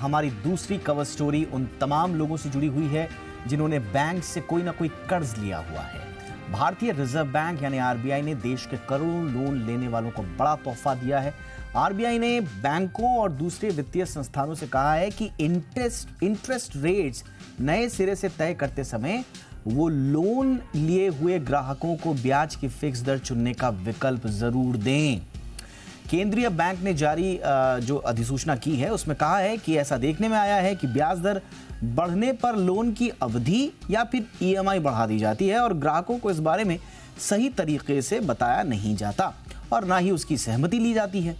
हमारी दूसरी cover story उन तमाम लोगों से जुड़ी हुई है जिन्होंने बैंक से कोई ना कोई कर्ज लिया हुआ है। भारतीय रिजर्व बैंक यानी आरबीआई ने देश के करोड़ों लोन लेने वालों को बड़ा तोहफा दिया है। आरबीआई ने बैंकों और दूसरे वित्तीय संस्थानों से कहा है कि इंटरेस्ट रेट्स नए सिरे से तय करते समय वो लोन लिए हुए ग्राहकों को ब्याज की फिक्स दर चुनने का विकल्प जरूर दें। केंद्रीय बैंक ने जारी जो अधिसूचना की है उसमें कहा है कि ऐसा देखने में आया है कि ब्याज दर बढ़ने पर लोन की अवधि या फिर ईएमआई बढ़ा दी जाती है और ग्राहकों को इस बारे में सही तरीके से बताया नहीं जाता और ना ही उसकी सहमति ली जाती है।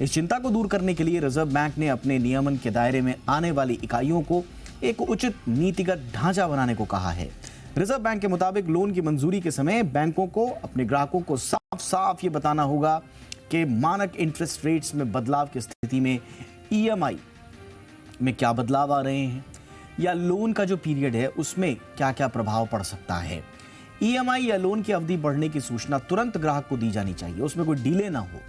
इस चिंता को दूर करने के लिए रिजर्व बैंक ने अपने नियमन के दायरे में आने वाली इकाइयों को एक उचित नीतिगत ढांचा बनाने को कहा है। रिजर्व बैंक के मुताबिक लोन की मंजूरी के समय बैंकों को अपने ग्राहकों को साफ साफ ये बताना होगा कि मानक इंटरेस्ट रेट्स में बदलाव की स्थिति में ईएमआई में क्या बदलाव आ रहे हैं या लोन का जो पीरियड है उसमें क्या क्या प्रभाव पड़ सकता है। ईएमआई या लोन की अवधि बढ़ने की सूचना तुरंत ग्राहक को दी जानी चाहिए, उसमें कोई डिले ना हो।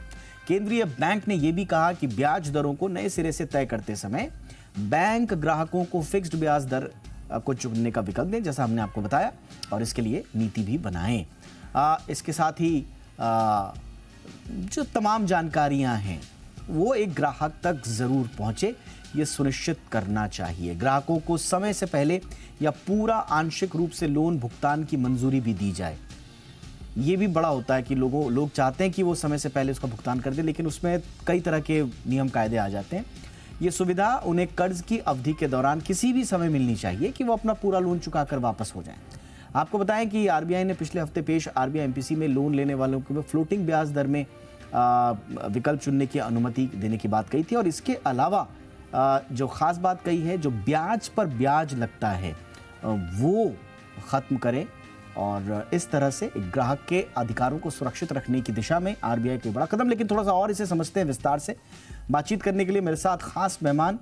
केंद्रीय बैंक ने यह भी कहा कि ब्याज दरों को नए सिरे से तय करते समय बैंक ग्राहकों को फिक्स्ड ब्याज दर को चुनने का विकल्प दें, जैसा हमने आपको बताया, और इसके लिए नीति भी बनाएं। इसके साथ ही जो तमाम जानकारियां हैं वो एक ग्राहक तक जरूर पहुंचे, ये सुनिश्चित करना चाहिए। ग्राहकों को समय से पहले या पूरा आंशिक रूप से लोन भुगतान की मंजूरी भी दी जाए। ये भी बड़ा होता है कि लोग चाहते हैं कि वो समय से पहले उसका भुगतान कर दे, लेकिन उसमें कई तरह के नियम कायदे आ जाते हैं। ये सुविधा उन्हें कर्ज की अवधि के दौरान किसी भी समय मिलनी चाहिए कि वो अपना पूरा लोन चुकाकर वापस हो जाएं। आपको बताएं कि आरबीआई ने पिछले हफ्ते पेश आरबीआई एमपीसी में लोन लेने वालों को फ्लोटिंग ब्याज दर में विकल्प चुनने की अनुमति देने की बात कही थी और इसके अलावा जो खास बात कही है, जो ब्याज पर ब्याज लगता है वो खत्म करें और इस तरह से ग्राहक के अधिकारों को सुरक्षित रखने की दिशा में आरबीआई का बड़ा कदम। लेकिन थोड़ा सा और इसे समझते हैं विस्तार से। बातचीत करने के लिए मेरे साथ खास मेहमान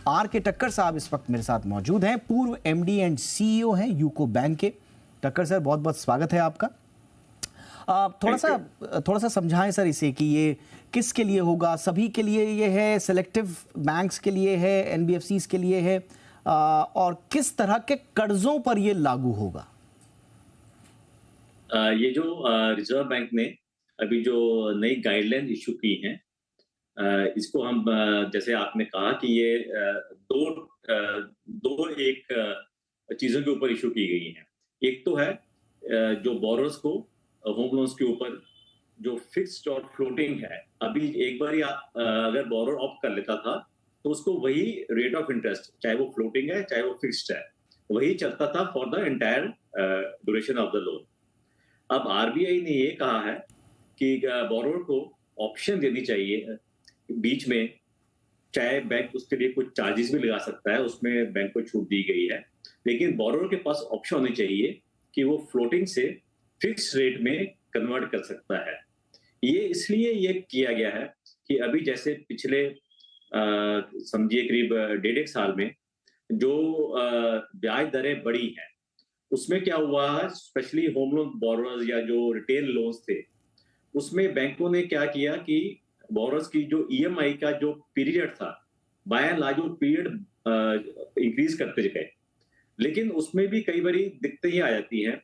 आर के टक्कर साहब इस वक्त मेरे साथ मौजूद हैं। पूर्व एमडी एंड सीईओ हैं यूको बैंक के। टक्कर सर, बहुत बहुत स्वागत है आपका। थोड़ा सा समझाएं सर इसे कि ये किसके लिए होगा। सभी के लिए ये है, सेलेक्टिव बैंक्स के लिए है, एनबीएफसीज के लिए है, और किस तरह के कर्जों पर ये लागू होगा? ये जो रिजर्व बैंक ने अभी जो नई गाइडलाइन इशू की हैं, इसको हम जैसे आपने कहा कि ये दो एक चीजों के ऊपर इशू की गई हैं। एक तो है जो बोरोर्स को होम लोन्स के ऊपर जो फिक्स्ड और फ्लोटिंग है। अभी एक बार अगर बोरोर ऑप्ट कर लेता था तो उसको वही रेट ऑफ इंटरेस्ट, चाहे वो फ्लोटिंग है चाहे वो फिक्स्ड है, वही चलता था for the entire duration of the loan. अब आरबीआई ने ये कहा है कि बोरोर को ऑप्शन देनी चाहिए बीच में, चाहे बैंक उसके लिए कुछ चार्जेस भी लगा सकता है, उसमें बैंक को छूट दी गई है, लेकिन बोरोर के पास ऑप्शन होनी चाहिए कि वो फ्लोटिंग से फिक्स रेट में कन्वर्ट कर सकता है। ये इसलिए ये किया गया है कि अभी जैसे पिछले समझिए करीब 1.5 साल में जो ब्याज दरें बढ़ी हैं, उसमें क्या हुआ है, स्पेशली होम लोन बोरोर्स या जो रिटेल लोन्स थे, उसमें बैंकों ने क्या किया कि बोरोर्स की जो ईएमआई का जो पीरियड था, बाय एंड लार्ज वो पीरियड इंक्रीज करते गए। लेकिन उसमें भी कई बारी दिक्कतें ये आ जाती हैं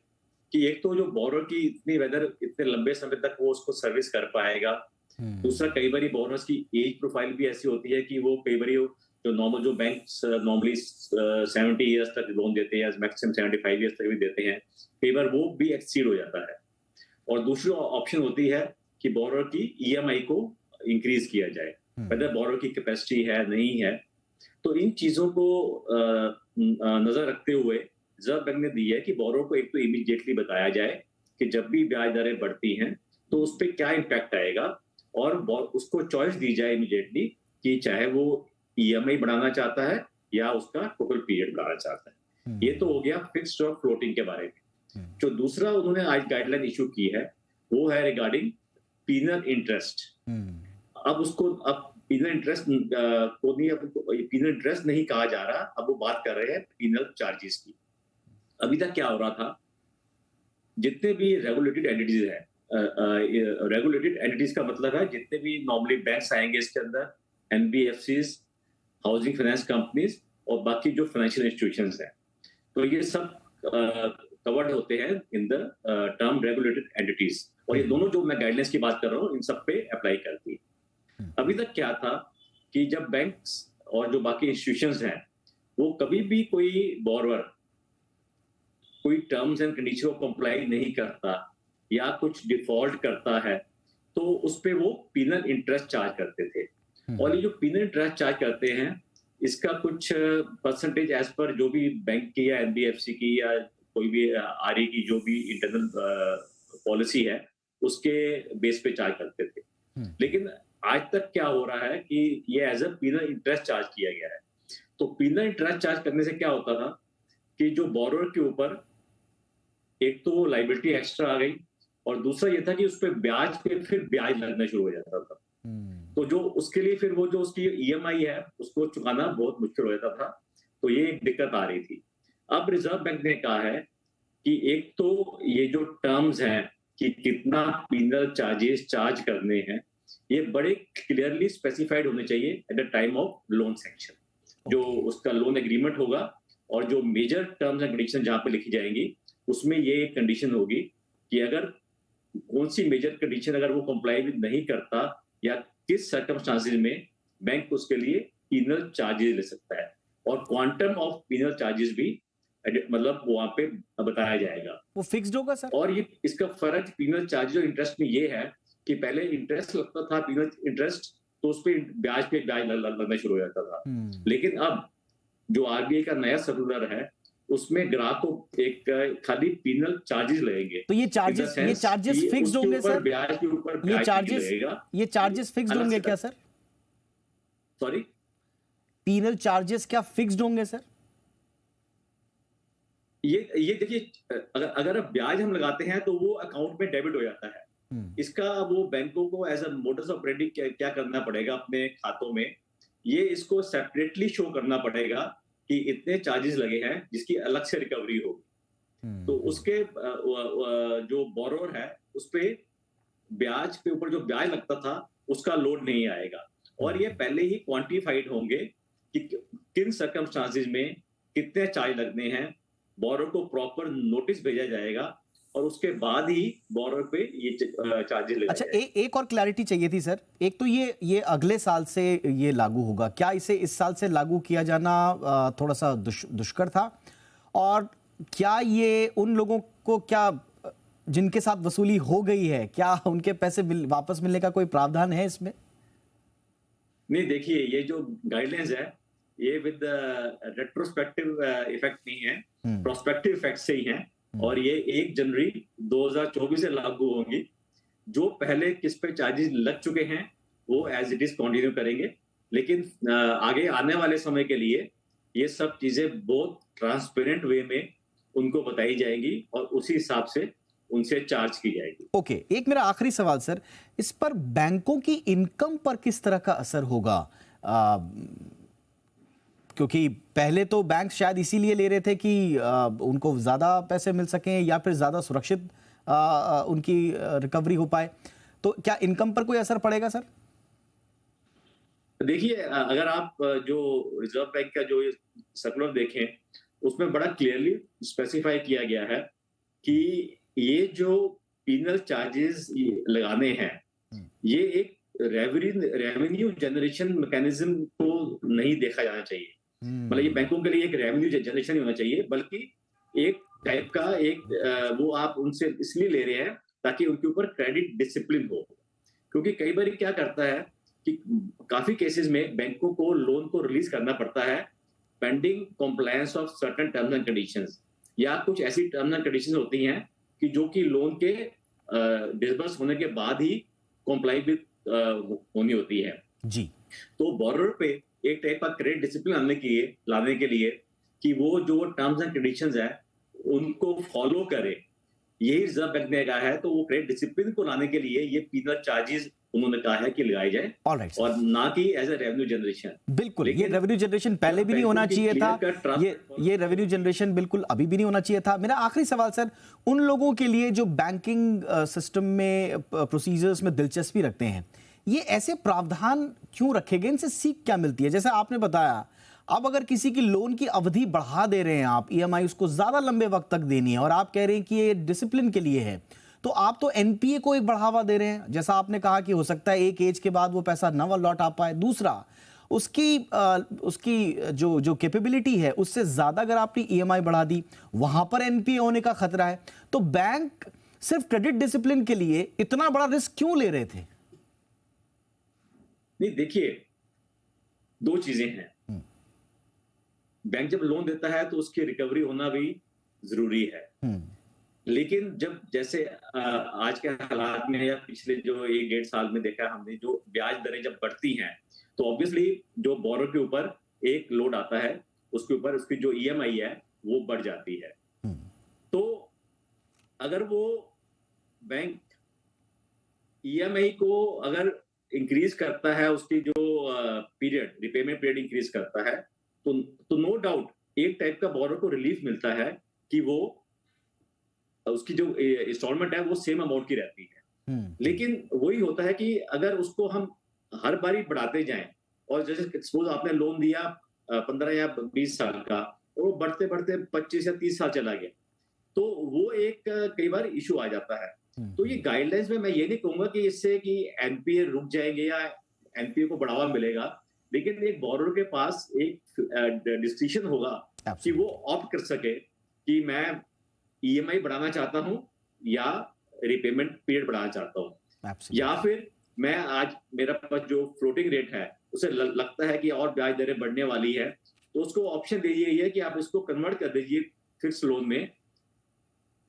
कि एक तो जो बोरोर की इतने लंबे समय तक वो उसको सर्विस कर पाएगा। दूसरा, कई बारी बोरोर्स की एज प्रोफाइल भी ऐसी होती है कि वो कई बारी जो बैंक्स नॉर्मली 70 इयर्स तक लोन देते हैं, मैक्सिमम 75 इयर्स तक भी देते हैं, कई बार वो भी एक्सीड हो जाता है। और दूसरी ऑप्शन होती है कि बोरोर की ईएमआई को इंक्रीज किया जाए, वेदर बोरोर की कैपेसिटी है नहीं है। तो इन चीजों को नजर रखते हुए रिजर्व बैंक ने दी है कि बोरोर को एक तो इमीडिएटली बताया जाए कि जब भी ब्याज दरें बढ़ती हैं तो उस पर क्या इम्पैक्ट आएगा, और उसको चॉइस दी जाए इमीडिएटली कि चाहे वो ईएमआई बढ़ाना चाहता है या उसका टोटल पीरियड बढ़ाना चाहता है। ये तो हो गया फिक्स्ड और फ्लोटिंग के बारे में। जो दूसरा उन्होंने आज गाइडलाइन इशू की है वो है रिगार्डिंग पीनल इंटरेस्ट। अब पीनल इंटरेस्ट को नहीं, अब पीनल इंटरेस्ट नहीं कहा जा रहा, अब वो बात कर रहे हैं पीनल चार्जेस की। अभी तक क्या हो रहा था, जितने भी रेगुलेटेड एंटिटीज है, रेगुलेटेड एंटिटीज का मतलब है जितने भी नॉर्मली बैंक्स आएंगे इसके अंदर, एनबीएफसीज, हाउसिंग फाइनेंस कंपनीज और बाकी जो फाइनेंशियल इंस्टीट्यूशंस हैं। तो ये सब कवर्ड होते हैं in the term regulated entities, और ये दोनों जो मैं गाइडलाइंस की बात कर रहा हूँ इन सब पे अप्लाई करती है। अभी तक क्या था कि जब बैंक्स और जो बाकी इंस्टीट्यूशंस हैं वो कभी भी कोई बोरोवर कोई टर्म्स एंड कंडीशन को कंप्लाई नहीं करता या कुछ डिफॉल्ट करता है तो उस पे वो पीनल इंटरेस्ट चार्ज करते थे। और ये जो पीनल इंटरेस्ट चार्ज करते हैं इसका कुछ परसेंटेज एज पर जो भी बैंक की या एनबीएफसी की या कोई भी आरई की जो भी इंटरनल पॉलिसी है उसके बेस पे चार्ज करते थे। लेकिन आज तक क्या हो रहा है कि ये as a penal interest charge किया गया है। तो पीनल इंटरेस्ट चार्ज करने से क्या होता था कि जो बोरोवर के ऊपर एक तो लायबिलिटी एक्स्ट्रा आ गई और दूसरा ये था कि उस पर ब्याज पे फिर ब्याज लगना शुरू हो जाता था। तो जो उसके लिए फिर वो जो उसकी ईएमआई है उसको चुकाना बहुत मुश्किल हो जाता था। तो ये एक दिक्कत आ रही थी। अब रिजर्व बैंक ने कहा है कि एक तो ये जो टर्म्स हैं कि कितना पीनल चार्जेस चार्ज करने हैं ये बड़े क्लियरली स्पेसिफाइड होने चाहिए at the time of loan sanction. जो उसका लोन एग्रीमेंट होगा और जो मेजर टर्म्स एंड कंडीशन जहां पे लिखी जाएंगी उसमें ये एक कंडीशन होगी कि अगर कौन सी मेजर कंडीशन अगर वो कंप्लाई नहीं करता या किस सर्कमस्टांसेस में बैंक उसके लिए पीनल चार्जेस ले सकता है और क्वांटम ऑफ पीनल चार्जेस भी मतलब वहां पे बताया जाएगा। वो फिक्स्ड होगा सर? और ये इसका फर्क पीनल चार्जेस और इंटरेस्ट में ये है कि पहले इंटरेस्ट लगता था पीनल इंटरेस्ट तो उस पर ब्याज पे ब्याज लगना शुरू हो जाता था। लेकिन अब जो आरबीआई का नया सर्कुलर है उसमें ग्राहक को एक खाली पीनल चार्जेस लगेंगे। तो ये चार्जेस फिक्स्ड होंगे सर? ब्याज के ऊपर ब्याज लगेगा। ये चार्जेस फिक्स्ड होंगे क्या सर? सॉरी, पीनल चार्जेस क्या फिक्स्ड होंगे सर? ये देखिए अगर ब्याज हम लगाते हैं तो वो अकाउंट में डेबिट हो जाता है। इसका वो बैंकों को एज अ मोडस ऑपरेंडी क्या करना पड़ेगा अपने खातों में, ये इसको सेपरेटली शो करना पड़ेगा कि इतने चार्जेस लगे हैं जिसकी अलग से रिकवरी होगी। तो उसके जो बोरोवर है उस पे ब्याज के ऊपर जो ब्याज लगता था उसका लोड नहीं आएगा और ये पहले ही क्वांटिफाइड होंगे कि किन सर्कमस्टांसेस में कितने चार्ज लगने हैं। बोरोवर को प्रॉपर नोटिस भेजा जाएगा और उसके बाद ही बोरोवर पे ये चार्जेस लगेंगे। अच्छा, एक और क्लैरिटी चाहिए थी सर। एक तो ये अगले साल से ये लागू होगा, क्या इसे इस साल से लागू किया जाना थोड़ा सा दुष्कर था? और क्या ये उन लोगों को क्या जिनके साथ वसूली हो गई है क्या उनके पैसे वापस मिलने का कोई प्रावधान है इसमें? नहीं, देखिए ये जो गाइडलाइंस है ये विद रेट्रोस्पेक्टिव इफेक्ट नहीं है, प्रोस्पेक्टिव इफेक्ट से ही है और ये 1 जनवरी 2024 से लागू होंगी। जो पहले किस पे चार्जेस लग चुके हैं वो एज इट इज कंटिन्यू करेंगे, लेकिन आगे आने वाले समय के लिए ये सब चीजें बहुत ट्रांसपेरेंट वे में उनको बताई जाएगी और उसी हिसाब से उनसे चार्ज की जाएगी। ओके, एक मेरा आखिरी सवाल सर, इस पर बैंकों की इनकम पर किस तरह का असर होगा? क्योंकि पहले तो बैंक शायद इसीलिए ले रहे थे कि उनको ज्यादा पैसे मिल सकें या फिर ज्यादा सुरक्षित उनकी रिकवरी हो पाए, तो क्या इनकम पर कोई असर पड़ेगा सर? देखिए अगर आप जो रिजर्व बैंक का जो सर्कुलर देखें उसमें बड़ा क्लियरली स्पेसिफाई किया गया है कि ये जो पीनल चार्जेस लगाने हैं ये एक रेवेन्यू जनरेशन मैकेनिज्म को नहीं देखा जाना चाहिए। मतलब ये बैंकों के लिए एक रेवेन्यू जनरेशन नहीं होना चाहिए बल्कि एक टाइप का एक वो आप उनसे इसलिए ले रहे हैं ताकि उनके ऊपर क्रेडिट डिसिप्लिन हो। क्योंकि कई बार क्या करता है कि काफी केसेस में बैंकों को लोन को रिलीज करना पड़ता है pending compliance of certain terms and conditions, या कुछ ऐसी टर्म्स एंड कंडीशंस होती हैं कि जो कि लोन के डिसबर्स होने के बाद ही कॉम्प्लाई भी होनी होती है जी। तो बोरोवर पे एक टाइप का क्रेडिट डिसिप्लिन लाने के लिए कि वो जो टर्म्स एंड कंडीशंस है उनको फॉलो करे, यही रिजर्व बैंक ने कहा है। तो वो क्रेडिट डिसिप्लिन को लाने के लिए ये पीनल चार्जेस उन्होंने कहा है कि लगाए जाए और ना कि एज ए रेवेन्यू जनरेशन। बिल्कुल, ये रेवेन्यू जनरेशन पहले भी नहीं होना चाहिए था, ये रेवेन्यू जनरेशन बिल्कुल अभी भी नहीं होना चाहिए था। मेरा आखिरी सवाल सर, उन लोगों के लिए जो बैंकिंग सिस्टम में प्रोसीजर्स में दिलचस्पी रखते हैं, ये ऐसे प्रावधान क्यों रखे गए, इनसे सीख क्या मिलती है? जैसे आपने बताया, अब अगर किसी की लोन की अवधि बढ़ा दे रहे हैं आप, ईएमआई उसको ज्यादा लंबे वक्त तक देनी है और आप कह रहे हैं कि ये डिसिप्लिन के लिए है, तो आप तो एनपीए को एक बढ़ावा दे रहे हैं। जैसा आपने कहा कि हो सकता है एक एज के बाद वो पैसा न लौट आ पाए। दूसरा, उसकी जो कैपेबिलिटी है उससे ज्यादा अगर आपने ईएमआई बढ़ा दी, वहां पर एनपीए होने का खतरा है। तो बैंक सिर्फ क्रेडिट डिसिप्लिन के लिए इतना बड़ा रिस्क क्यों ले रहे थे? नहीं, देखिए, दो चीजें हैं। बैंक जब लोन देता है तो उसकी रिकवरी होना भी जरूरी है। लेकिन जब जैसे आज के हालात में या पिछले जो 1-1.5 साल में देखा हमने, जो ब्याज दरें जब बढ़ती हैं तो ऑब्वियसली जो बोरो के ऊपर एक लोड आता है, उसके ऊपर उसकी जो ईएमआई है वो बढ़ जाती है। तो अगर वो बैंक ईएमआई को अगर इंक्रीज करता है, उसकी जो पीरियड, रिपेमेंट पीरियड इंक्रीज करता है, तो नो डाउट एक टाइप का बोरो को रिलीफ मिलता है कि वो उसकी जो इंस्टॉलमेंट है वो सेम अमाउंट की रहती है। लेकिन वही होता है कि अगर उसको हम हर बारी बढ़ाते जाएं, और जैसे सपोज आपने लोन दिया 15 या 20 साल का, और वो बढ़ते बढ़ते 25 या 30 साल चला गया, तो वो एक कई बार इशू आ जाता है। तो ये गाइडलाइंस में मैं ये नहीं कहूंगा कि इससे कि एनपीए रुक जाएंगे या एनपीए को बढ़ावा मिलेगा, लेकिन एक बोरोर के पास एक डिसीजन होगा कि वो ऑप्ट कर सके कि मैं ईएमआई बढ़ाना चाहता हूं या रिपेमेंट पीरियड बढ़ाना चाहता हूं, या फिर मैं आज मेरा पास जो फ्लोटिंग रेट है उसे लगता है कि और ब्याज दरें बढ़ने वाली है, तो उसको ऑप्शन दीजिए ये कि आप इसको कन्वर्ट कर दीजिए फिक्स लोन में,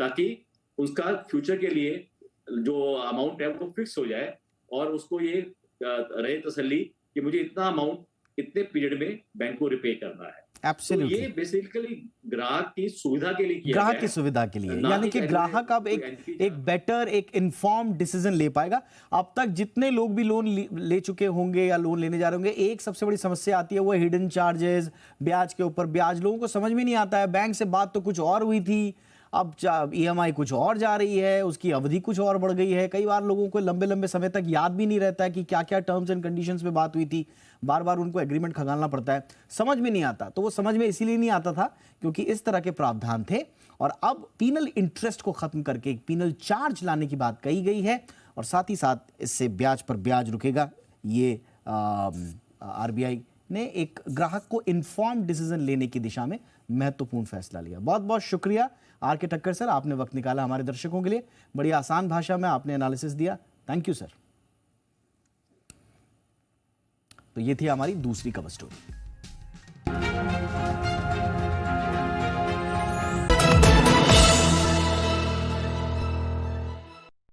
ताकि उसका फ्यूचर के लिए जो अमाउंट है वो फिक्स हो जाए और उसको ये रहे तसल्ली कि मुझे इतना अमाउंट इतने पीरियड में बैंक को रिपे करना है। Absolutely. तो ये बेसिकली ग्राहक की सुविधा के लिए किया ग्राहक गया की है, सुविधा के लिए, यानी कि ग्राहक अब एक बेटर, एक इन्फॉर्म्ड डिसीजन ले पाएगा। अब तक जितने लोग भी लोन ले चुके होंगे या लोन लेने जा रहे होंगे, एक सबसे बड़ी समस्या आती है वो हिडन चार्जेस, ब्याज के ऊपर ब्याज। लोगों को समझ में नहीं आता है, बैंक से बात तो कुछ और हुई थी, अब ईएमआई कुछ और जा रही है, उसकी अवधि कुछ और बढ़ गई है। कई बार लोगों को लंबे लंबे समय तक याद भी नहीं रहता है कि क्या क्या टर्म्स एंड कंडीशंस पे बात हुई थी, बार बार उनको एग्रीमेंट खंगालना पड़ता है, समझ में नहीं आता। तो वो समझ में इसीलिए नहीं आता था क्योंकि इस तरह के प्रावधान थे, और अब पीनल इंटरेस्ट को खत्म करके एक पीनल चार्ज लाने की बात कही गई है, और साथ ही साथ इससे ब्याज पर ब्याज रुकेगा। ये आरबीआई ने एक ग्राहक को इन्फॉर्म डिसीजन लेने की दिशा में महत्वपूर्ण फैसला लिया। बहुत बहुत शुक्रिया आर के ठक्कर सर, आपने वक्त निकाला हमारे दर्शकों के लिए, बड़ी आसान भाषा में आपने एनालिसिस दिया। Thank you sir. तो ये थी हमारी दूसरी कवर स्टोरी।